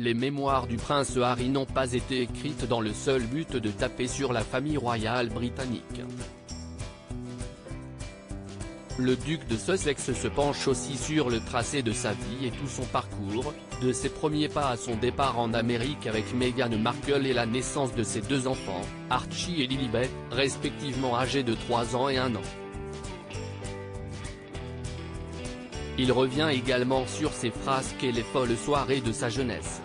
Les mémoires du prince Harry n'ont pas été écrites dans le seul but de taper sur la famille royale britannique. Le duc de Sussex se penche aussi sur le tracé de sa vie et tout son parcours, de ses premiers pas à son départ en Amérique avec Meghan Markle et la naissance de ses deux enfants, Archie et Lilibet, respectivement âgés de 3 ans et 1 an. Il revient également sur ses frasques et les folles soirées de sa jeunesse.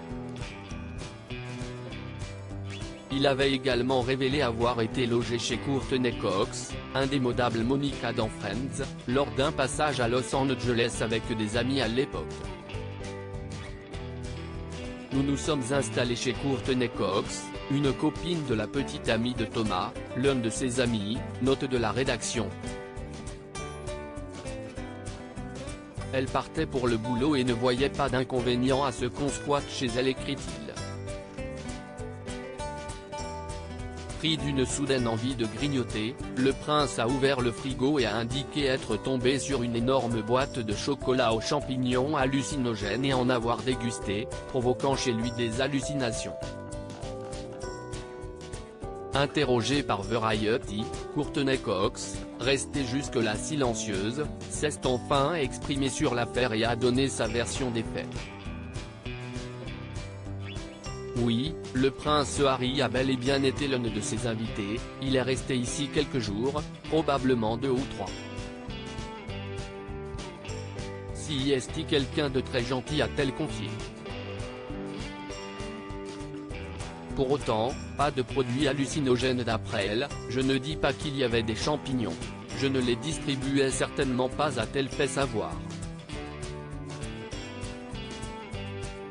Il avait également révélé avoir été logé chez Courtney Cox, indémodable Monica dans Friends, lors d'un passage à Los Angeles avec des amis à l'époque. Nous nous sommes installés chez Courtney Cox, une copine de la petite amie de Thomas, l'un de ses amis, note de la rédaction. Elle partait pour le boulot et ne voyait pas d'inconvénient à ce qu'on squatte chez elle, écrit-il. Pris d'une soudaine envie de grignoter, le prince a ouvert le frigo et a indiqué être tombé sur une énorme boîte de chocolat aux champignons hallucinogènes et en avoir dégusté, provoquant chez lui des hallucinations. Interrogée par Variety, Courtney Cox, restée jusque-là silencieuse, s'est enfin exprimée sur l'affaire et a donné sa version des faits. Oui, le prince Harry a bel et bien été l'un de ses invités, il est resté ici quelques jours, probablement 2 ou 3. Si est-il quelqu'un de très gentil, a-t-elle confié. Pour autant, pas de produits hallucinogènes d'après elle, je ne dis pas qu'il y avait des champignons. Je ne les distribuais certainement pas, a-t-elle fait savoir.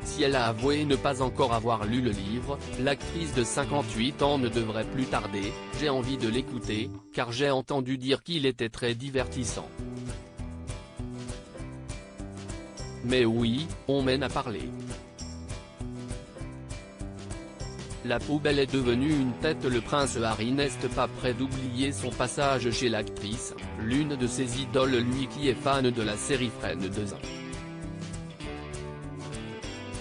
Si elle a avoué ne pas encore avoir lu le livre, l'actrice de 58 ans ne devrait plus tarder, j'ai envie de l'écouter, car j'ai entendu dire qu'il était très divertissant. Mais oui, on m'en a parlé. La poubelle est devenue une tête. Le prince Harry n'est pas prêt d'oublier son passage chez l'actrice, l'une de ses idoles, lui qui est fan de la série Friends 2 ans.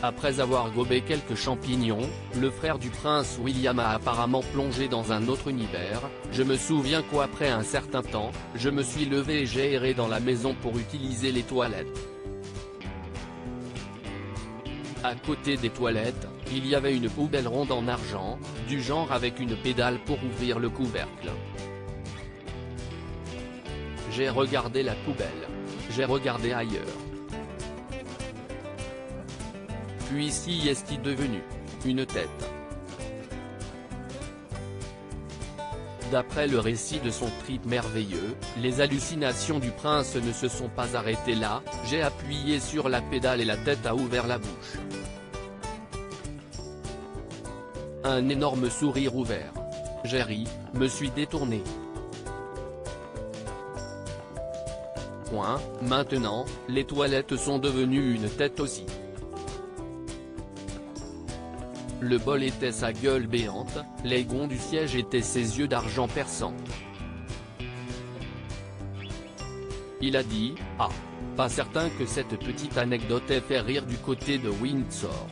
Après avoir gobé quelques champignons, le frère du prince William a apparemment plongé dans un autre univers. Je me souviens qu'après un certain temps, je me suis levé et j'ai erré dans la maison pour utiliser les toilettes. À côté des toilettes, il y avait une poubelle ronde en argent, du genre avec une pédale pour ouvrir le couvercle. J'ai regardé la poubelle. J'ai regardé ailleurs. Puis si est-il devenu une tête. D'après le récit de son trip merveilleux, les hallucinations du prince ne se sont pas arrêtées là, j'ai appuyé sur la pédale et la tête a ouvert la bouche. Un énorme sourire ouvert. J'ai ri, me suis détourné. Maintenant, les toilettes sont devenues une tête aussi. Le bol était sa gueule béante, les gonds du siège étaient ses yeux d'argent perçants. Il a dit « Ah, pas certain que cette petite anecdote ait fait rire du côté de Windsor.